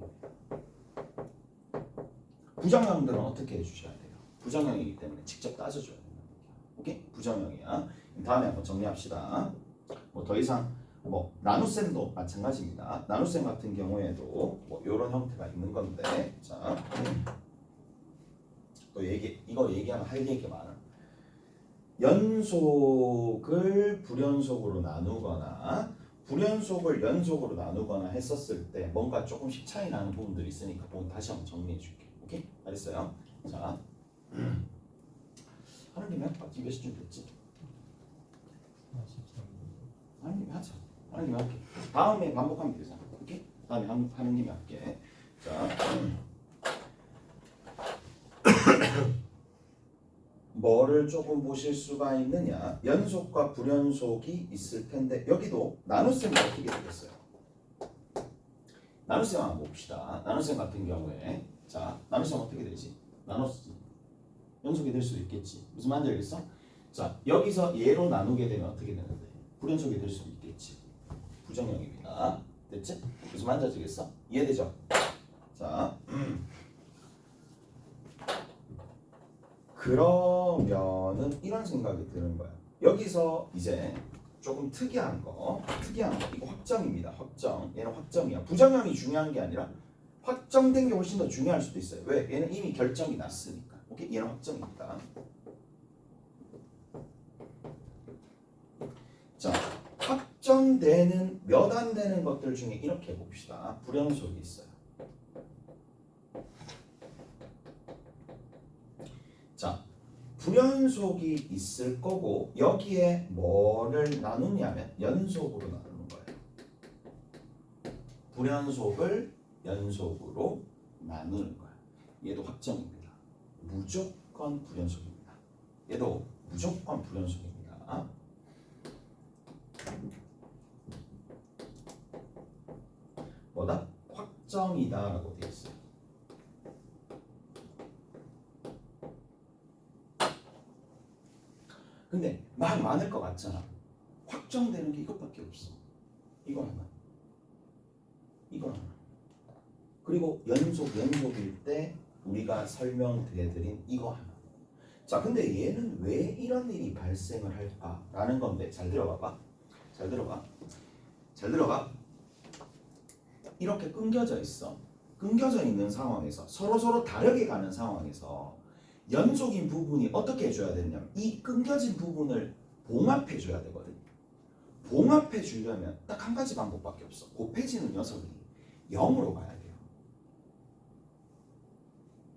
부정형들은 어떻게 해주셔야 돼요? 부정형이기 때문에 직접 따져줘야 돼요. 오케이? 부정형이야. 다음에 한번 정리합시다. 뭐 더 이상 나눗셈도 마찬가지입니다. 나눗셈 같은 경우에도 이런 형태가 있는 건데, 자, 또 이거 얘기하면 할 얘기가 많아. 연속을 불연속으로 나누거나 불연속을 연속으로 나누거나 했었을 때 뭔가 조금씩 차이 나는 부분들이 있으니까 그건 다시 한번 정리해 줄게. 오케이? 알겠어요? 자, 하는 김에 지금 몇 시쯤 됐지? 하는 김에 하자. 하는 김에 할게. 다음에 반복하면 되잖아. 오케이? 다음에 하는 김에 할게. 자, 뭐를 조금 보실 수가 있느냐? 연속과 불연속이 있을 텐데 여기도 나눗셈이 어떻게 되겠어요? 나눗셈 한번 봅시다. 나눗셈 같은 경우에 자, 나눗셈 어떻게 되지? 나눴지. 연속이 될 수도 있겠지. 무슨 말인지 알겠어? 자, 여기서 얘로 나누게 되면 어떻게 되는데? 불연속이 될 수도 있겠지. 부정형입니다. 됐지? 무슨 말인지 알겠어? 이해되죠? 자, 그러면은 이런 생각이 드는 거야. 여기서 이제 조금 특이한 거 이거 확정입니다. 확정. 얘는 확정이야. 부정형이 중요한 게 아니라 확정된 게 훨씬 더 중요할 수도 있어요. 왜? 얘는 이미 결정이 났으니까. 오케이? 얘는 확정입니다. 자, 확정되는 몇 안 되는 것들 중에 이렇게 봅시다. 불연속이 있어요. 불연속이 있을 거고 여기에 뭐를 나누냐면 연속으로 나누는 거예요. 불연속을 연속으로 나누는 거예요. 얘도 확정입니다. 무조건 불연속입니다. 얘도 무조건 불연속입니다. 뭐다? 확정이다라고 되어 있어요. 근데 막 많을 것 같잖아. 확정되는 게 이것밖에 없어. 이거 하나, 이거 하나. 그리고 연속일 때 우리가 설명드려드린 이거 하나. 자, 근데 얘는 왜 이런 일이 발생을 할까라는 건데 잘 들어봐봐. 잘 들어봐. 이렇게 끊겨져 있어. 끊겨져 있는 상황에서 서로 다르게 가는 상황에서 연속인 부분이 어떻게 해줘야 되냐면 이 끊겨진 부분을 봉합해 줘야 되거든. 봉합해 주려면 딱 한 가지 방법밖에 없어. 곱해지는 녀석이 0으로 가야 돼요.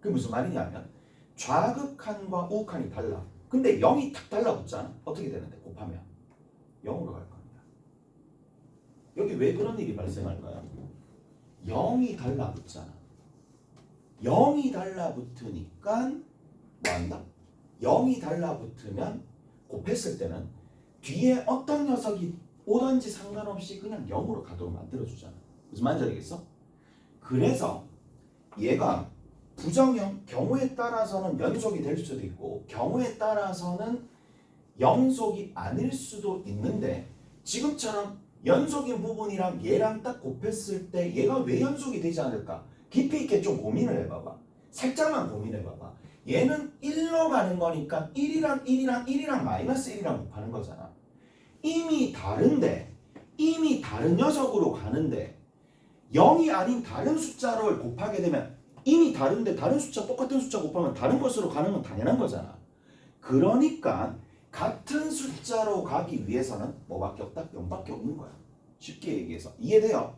그게 무슨 말이냐면 좌극한과 우극한이 달라. 근데 0이 딱 달라붙잖아. 어떻게 되는데 곱하면 0으로 갈 겁니다. 여기 왜 그런 일이 발생할까요? 0이 달라붙잖아. 0이 달라붙으니까 뭐한다? 0이 달라붙으면 곱했을 때는 뒤에 어떤 녀석이 오든지 상관없이 그냥 0으로 가도록 만들어주잖아. 무슨 말인지 알겠어? 그래서 얘가 부정형, 경우에 따라서는 연속이 될 수도 있고 경우에 따라서는 연속이 아닐 수도 있는데 지금처럼 연속인 부분이랑 얘랑 딱 곱했을 때 얘가 왜 연속이 되지 않을까? 깊이 있게 좀 고민을 해봐봐. 살짝만 고민해봐봐. 얘는 1로 가는 거니까 1이랑 마이너스 1이랑 곱하는 거잖아. 이미 다른 녀석으로 가는데 0이 아닌 다른 숫자를 곱하게 되면 이미 다른데 다른 숫자 똑같은 숫자 곱하면 다른 것으로 가는 건 당연한 거잖아. 그러니까 같은 숫자로 가기 위해서는 뭐밖에 없다? 0밖에 없는 거야. 쉽게 얘기해서 이해돼요?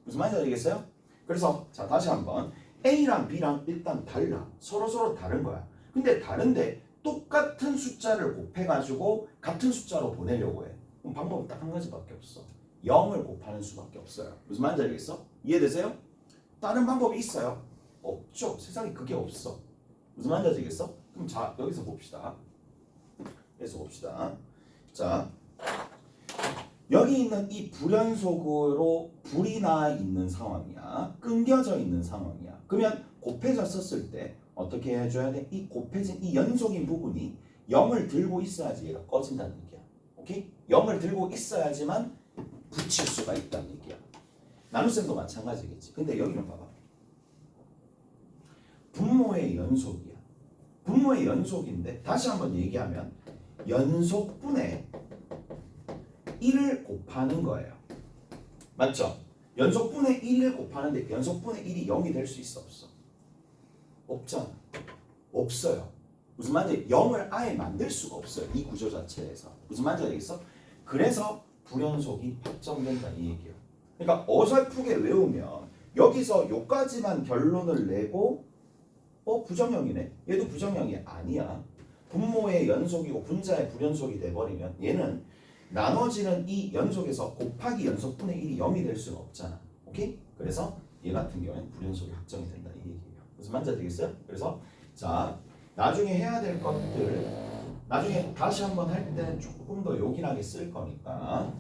무슨 말인지 알겠어요? 그래서 자 다시 한번 A랑 B랑 일단 달라. 서로 다른 거야. 근데 다른데 똑같은 숫자를 곱해가지고 같은 숫자로 보내려고 해. 그럼 방법은 딱 한 가지밖에 없어. 0을 곱하는 수밖에 없어요. 무슨 말인지 알겠어? 이해되세요? 다른 방법이 있어요? 없죠. 세상에 그게 없어. 무슨 말인지 알겠어? 그럼 자 여기서 봅시다. 자 여기 있는 이 불연속으로 불이 나 있는 상황이야. 끊겨져 있는 상황이야. 그러면 곱해졌었을 때 어떻게 해줘야 돼? 이 곱해진 이 연속인 부분이 0을 들고 있어야지 얘가 꺼진다는 얘기야. 오케이? 0을 들고 있어야지만 붙일 수가 있다는 얘기야. 나눗셈도 마찬가지겠지. 근데 여기는 봐봐. 분모의 연속이야. 분모의 연속인데 다시 한번 얘기하면 연속분의 1을 곱하는 거예요. 맞죠? 연속분의 1을 곱하는데 연속분의 1이 0이 될 수 있어 없어? 없잖아. 없어요. 무슨 말인지 0을 아예 만들 수가 없어요. 이 구조 자체에서. 무슨 말인지 알겠어? 그래서 불연속이 확정된다 이 얘기야. 그러니까 어설프게 외우면 여기서 요까지만 결론을 내고 부정형이네. 얘도 부정형이 아니야. 분모의 연속이고 분자의 불연속이 돼버리면 얘는 나눠지는 이 연속에서 곱하기 연속분의 1이 0이 될 수가 없잖아. 오케이? 그래서 얘 같은 경우에는 불연속이 확정이 된다 이 얘기예요. 무슨 말인지 되겠어요? 그래서 자 나중에 해야 될 것들 나중에 다시 한번 할 때 조금 더 요긴하게 쓸 거니까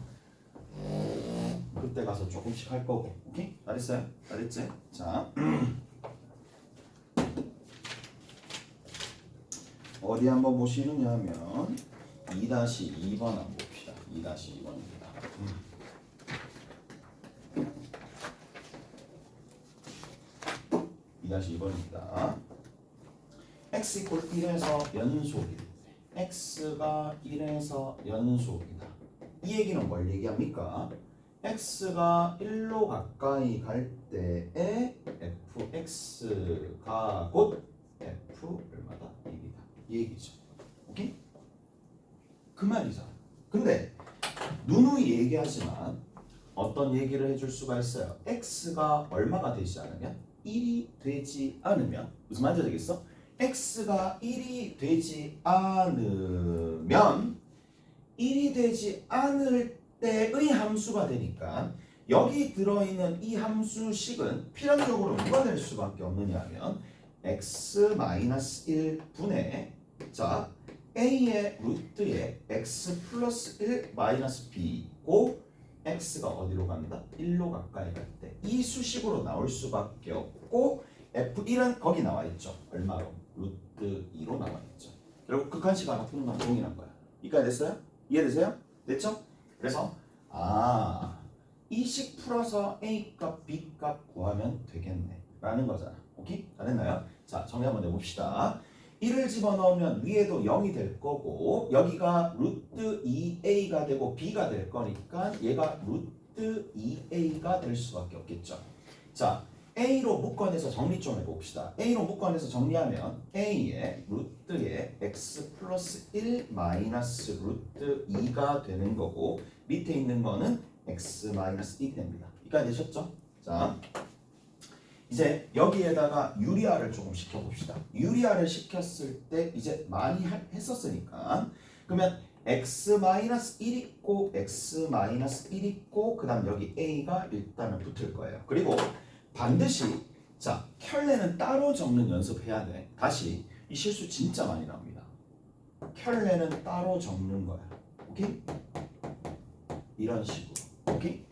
그때 가서 조금씩 할 거고. 오케이? 잘했어요? 잘했지? 자 어디 한번 보시느냐 하면 2-2번 한번 봅시다. 2-2번입니다. 2-2번입니다. x = 1에서 연속이다. x가 1에서 연속이다. 이 얘기는 뭘 얘기합니까? x가 1로 가까이 갈 때에 fx가 곧 f 얼마다? 1이다. 이 얘기죠. 오케이? 그 말이죠. 근데 누누이 얘기하지만 어떤 얘기를 해줄 수가 있어요. x가 얼마가 되지 않으면 1이 되지 않으면 무슨 말인지 알겠어? x가 1이 되지 않으면 1이 되지 않을 때의 함수가 되니까 여기 들어있는 이 함수식은 필연적으로 누가 될 수밖에 없느냐 하면 x-1분의 자 a의 루트에 x 플러스 1 마이너스 b고 x가 어디로 간다? 1로 가까이 갈 때 이 수식으로 나올 수밖에 없고 f1은 거기 나와 있죠. 얼마로? 루트 2로 나와 있죠. 결국 극한식 하나 푸는 건 동일한 거야. 이까지 됐어요? 이해되세요? 됐죠? 그래서 이 식 풀어서 a 값, b 값 구하면 되겠네 라는 거잖아. 오케이? 잘했나요? 자, 정리 한번 해봅시다. 1을 집어넣으면 위에도 0이 될 거고 여기가 루트 2a가 되고 b가 될 거니까 얘가 루트 2a가 될 수밖에 없겠죠. 자, a로 묶어내서 정리 좀 해봅시다. a로 묶어내서 정리하면 a의 루트에 x 플러스 1 마이너스 루트 2가 되는 거고 밑에 있는 거는 x 마이너스 1이 됩니다. 여기까지 되셨죠? 자, 이제 여기에다가 유리화를 조금 시켜봅시다. 유리화를 시켰을 때 이제 많이 했었으니까 그러면 x-1 있고 x-1 있고 그 다음 여기 a가 일단은 붙을 거예요. 그리고 반드시 자 켤레는 따로 적는 연습해야 돼. 다시 이 실수 진짜 많이 나옵니다. 켤레는 따로 적는 거야. 오케이? 이런 식으로. 오케이?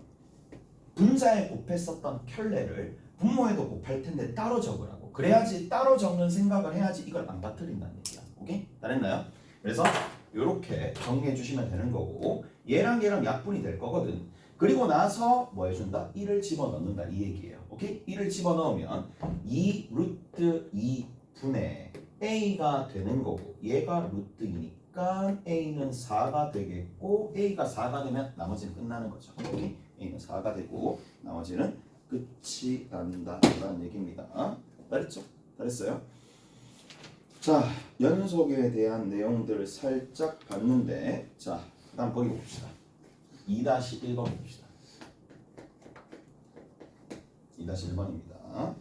분자에 곱했었던 켤레를 분모에도 곱할 텐데 따로 적으라고. 그래야지 따로 적는 생각을 해야지 이걸 안 빠뜨린다는 얘기야. 오케이? 잘했나요? 그래서 이렇게 정리해 주시면 되는 거고 얘랑 얘랑 약분이 될 거거든. 그리고 나서 뭐 해준다? 1을 집어넣는다 이 얘기예요. 오케이? 1을 집어넣으면 2 루트 2분의 a가 되는 거고 얘가 루트 2니까 a는 4가 되겠고 a가 4가 되면 나머지는 끝나는 거죠. 오케이? a는 4가 되고 나머지는 끝이 난다라는 얘기입니다. 잘했죠? 잘했어요? 자, 연속에 대한 내용들을 살짝 봤는데 자, 그 다음 거기 봅시다. 2-1번 봅시다. 2-1번입니다.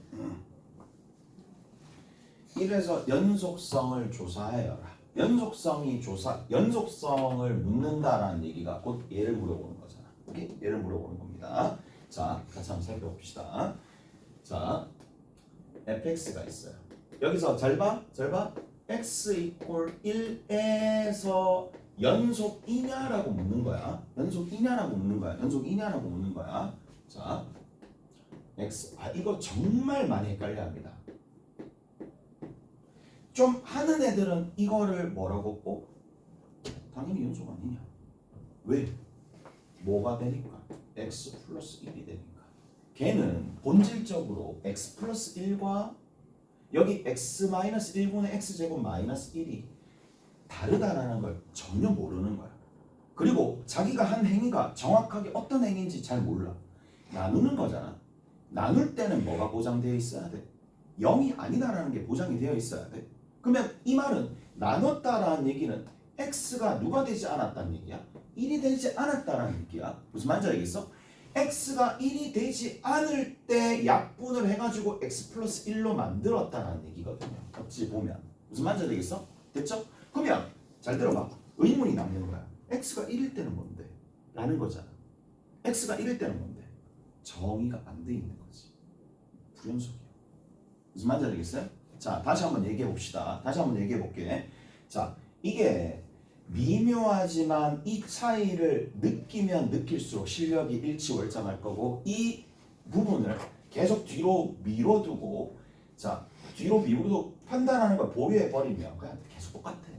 1에서 연속성을 조사하여라. 연속성을 묻는다라는 얘기가 곧 얘를 물어보는 거잖아. 오케이? 얘를 물어보는 겁니다. 자, 같이 한번 살펴봅시다. 자, fx가 있어요. 여기서 잘 봐. x 이퀄 1에서 연속이냐라고 묻는 거야. 연속이냐라고 묻는 거야. 자, x 이거 정말 많이 헷갈려 합니다. 좀 하는 애들은 이거를 뭐라고 당연히 연속 아니냐. 왜? 뭐가 되니까? x 플러스 1이 되니까. 걔는 본질적으로 x 플러스 1과 여기 x 마이너스 1분의 x제곱 마이너스 1이 다르다라는 걸 전혀 모르는 거야. 그리고 자기가 한 행위가 정확하게 어떤 행위인지 잘 몰라. 나누는 거잖아. 나눌 때는 뭐가 보장되어 있어야 돼? 0이 아니다라는 게 보장이 되어 있어야 돼. 그러면 이 말은 나눴다라는 얘기는 x가 누가 되지 않았다는 얘기야? 1이 되지 않았다라는 얘기야. 무슨 말인지 알겠어? x가 1이 되지 않을 때 약분을 해가지고 x 플러스 1로 만들었다는 얘기거든요. 어찌 보면. 무슨 말인지 알겠어? 됐죠? 그러면 잘 들어봐. 의문이 남는 거야. x가 1일 때는 뭔데? 라는 거잖아. x가 1일 때는 뭔데? 정의가 안 돼 있는 거지. 불연속이야. 무슨 말인지 알겠어요? 자, 다시 한번 얘기해 봅시다. 다시 한번 얘기해 볼게. 자, 이게 미묘하지만 이 차이를 느끼면 느낄수록 실력이 일치월장할 거고 이 부분을 계속 뒤로 미뤄두고 자 뒤로 미루고 판단하는 걸 보류해 버리면 그냥 계속 똑같아요.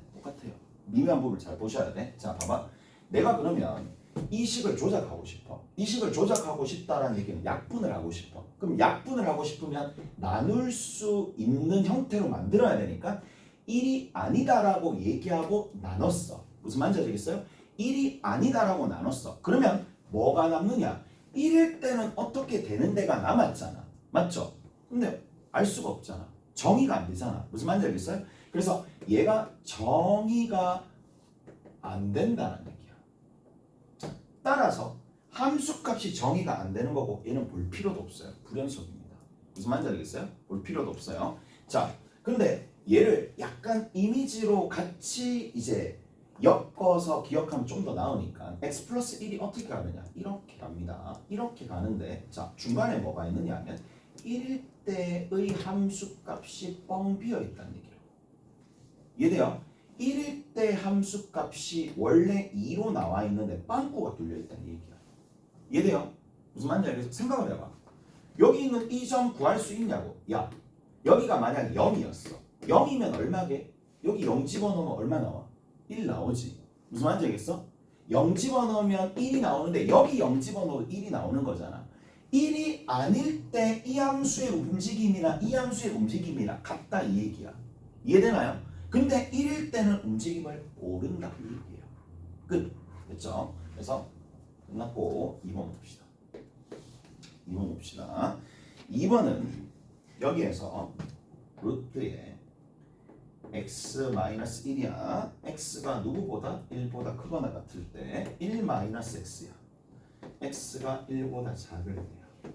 미묘한 부분을 잘 보셔야 돼. 자 봐봐. 내가 그러면 이 식을 조작하고 싶어. 이 식을 조작하고 싶다라는 얘기는 약분을 하고 싶어. 그럼 약분을 하고 싶으면 나눌 수 있는 형태로 만들어야 되니까 1이 아니다라고 얘기하고 나눴어. 무슨 말인지 알겠어요? 1이 아니다라고 나눴어. 그러면 뭐가 남느냐? 1일 때는 어떻게 되는 데가 남았잖아. 맞죠? 근데 알 수가 없잖아. 정의가 안 되잖아. 무슨 말인지 알겠어요? 그래서 얘가 정의가 안 된다는 얘기야. 따라서 함수값이 정의가 안 되는 거고 얘는 볼 필요도 없어요. 불연속입니다. 무슨 말인지 알겠어요? 볼 필요도 없어요. 자, 근데 얘를 약간 이미지로 같이 이제 엮어서 기억하면 좀 더 나으니까 x 플러스 1이 어떻게 가느냐 이렇게 갑니다. 이렇게 가는데 자 중간에 뭐가 있느냐 하면 1일 때의 함수값이 뻥 비어있다는 얘기예요. 이해돼요? 1일 때 함수값이 원래 2로 나와 있는데 빵꾸가 뚫려있다는 얘기야. 이해돼요? 무슨 말인지 알겠어? 생각을 해봐. 여기 있는 이 점 구할 수 있냐고. 야 여기가 만약에 0이었어 0이면 얼마게? 여기 0 집어넣으면 얼마 나와? 1 나오지. 무슨 말인지 알겠어? 0 집어넣으면 1이 나오는데 여기 0 집어넣으면 1이 나오는 거잖아. 1이 아닐 때 이 함수의 움직임이나 이 함수의 움직임이랑 같다 이 얘기야. 이해되나요? 근데 1일 때는 움직임을 모른다 이 얘기예요. 끝. 됐죠? 그래서 끝났고 2번 봅시다. 2번 봅시다. 2번은 여기에서 루트에 x-1이야. x가 누구보다 1보다 크거나 같을 때 1-x야. x가 1보다 작을 때야.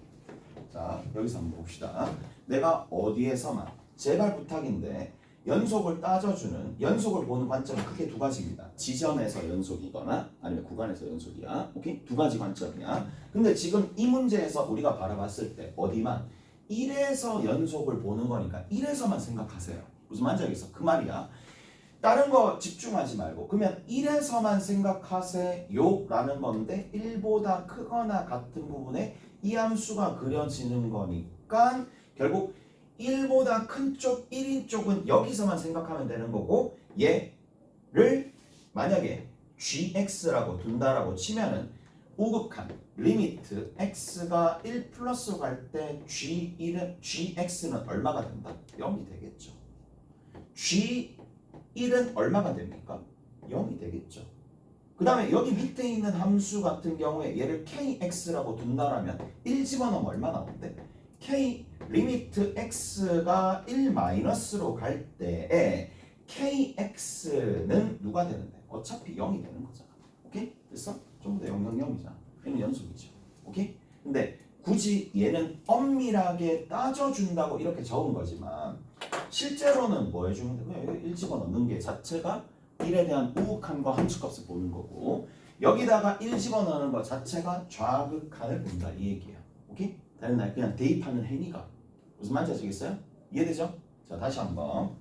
자 여기서 한번 봅시다. 내가 어디에서만 제발 부탁인데 연속을 따져주는 연속을 보는 관점은 크게 두 가지입니다. 지점에서 연속이거나 아니면 구간에서 연속이야. 오케이? 두 가지 관점이야. 근데 지금 이 문제에서 우리가 바라봤을 때 어디만 1에서 연속을 보는 거니까 1에서만 생각하세요. 무슨 말인지 알겠어? 그 말이야. 다른 거 집중하지 말고 그러면 1에서만 생각하세요 라는 건데 1보다 크거나 같은 부분에 이 함수가 그려지는 거니까 결국 1보다 큰 쪽 1인 쪽은 여기서만 생각하면 되는 거고 얘를 만약에 gx라고 둔다라고 치면은 우극한 리미트 x가 1 플러스 갈 때 gx는 얼마가 된다? 0이 되겠죠. g1은 얼마가 됩니까? 0이 되겠죠. 그 다음에 여기 밑에 있는 함수 같은 경우에 얘를 kx라고 둔다라면 1 집어넣으면 얼마 나오는데? k 리미트 x가 1-로 갈 때에 kx는 누가 되는데? 어차피 0이 되는 거잖아. 오케이? 됐어? 전부 다 0, 0, 0이잖아. 얘는 연속이죠. 오케이? 근데 굳이 얘는 엄밀하게 따져준다고 이렇게 적은 거지만 실제로는 뭐 해주면 돼? 그냥 여기 1 집어넣는 게 자체가 1에 대한 우극한과 함수값을 보는 거고 여기다가 1 집어넣는 것 자체가 좌극한을 본다 이 얘기야. 오케이? 다른 날 그냥 대입하는 행위가 무슨 말인지 아시겠어요? 이해되죠? 자 다시 한번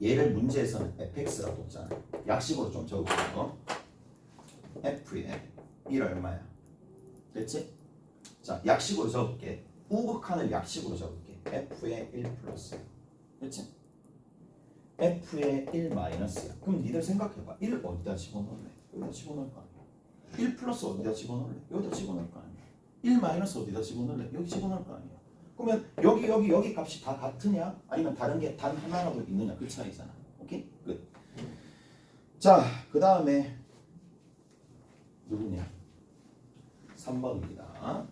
얘를 문제에서는 fx라고 했잖아. 약식으로 좀 적어볼게요. f의 1 얼마야? 됐지? 자 약식으로 적을게. 우극한을 약식으로 적을게. f의 1 플러스 됐지? f의 1 마이너스야. 그럼 니들 생각해봐. 1 어디다 집어넣을래? 여기다 집어넣을 거 아니야. 1 플러스 어디다 집어넣을래? 여기다 집어넣을 거 아니야. 1 마이너스 어디다 집어넣을래? 여기 집어넣을 거 아니야. 그러면 여기 값이 다 같으냐? 아니면 다른 게 단 하나라도 있느냐? 그 차이잖아. 오케이? 끝. 자, 그 다음에 누구냐? 3번입니다.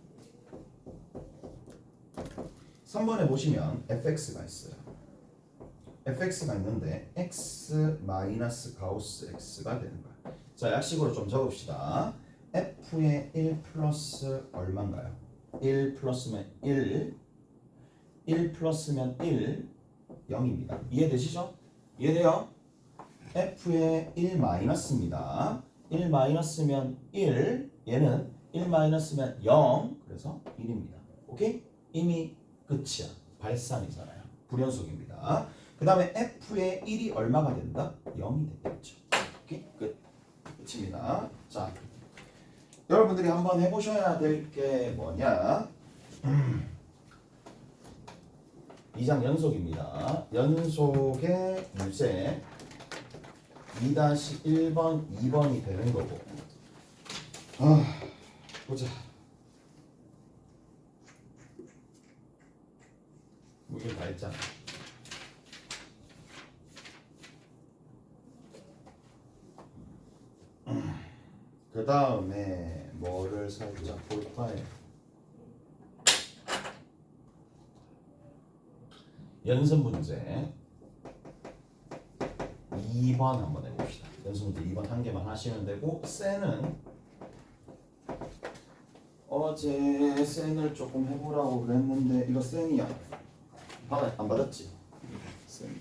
3번에 보시면 fx가 있어요. fx가 있는데 x 마이너스 가우스 x가 되는 거야. 자, 약식으로 좀 적읍시다. f의 1 플러스 얼마인가요? 1 플러스면 1 플러스면 1 0입니다. 이해되시죠? 이해돼요? f의 1 마이너스입니다. 1 마이너스면 1 얘는 1 마이너스면 0 그래서 1입니다. 오케이? 이미 끝이야. 발산이잖아요. 불연속입니다. 그 다음에 f의 1이 얼마가 된다? 0이 되겠죠. 오케이? 끝. 끝입니다. 자, 여러분들이 한번 해보셔야 될 게 뭐냐? 2장 연속입니다. 연속의 유제 2-1번, 2번이 되는 거고. 보자. 이게 다 했잖아. 그 다음에 뭐를 살짝 볼까요? 연습 문제 2번 한번 해봅시다. 연습 문제 2번 한 개만 하시면 되고 쌤은 어제 쌤을 조금 해보라고 그랬는데 이거 쌤이야. 안 받았지? 쌤.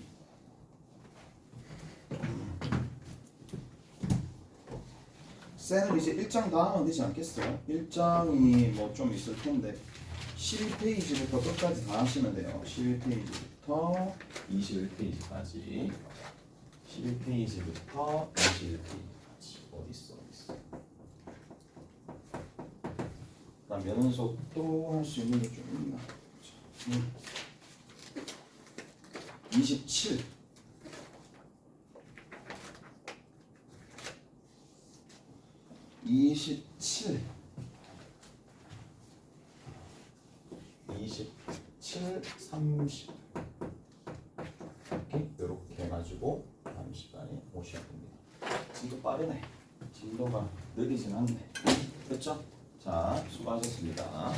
쌤은 이제 1장 다 하면 되지 않겠어요? 1장이 뭐 좀 있을 텐데 12페이지부터 끝까지 다 하시면 돼요. 11페이지부터 21페이지까지 11페이지부터 21페이지까지 어딨어? 그다음 연속도 할 수 있는 게 좀 있나? 27 27 30 이렇게 해가지고 다음 시간에 오셔야 됩니다. 진도 빠르네. 진도가 느리진 않네. 됐죠? 자, 수고하셨습니다.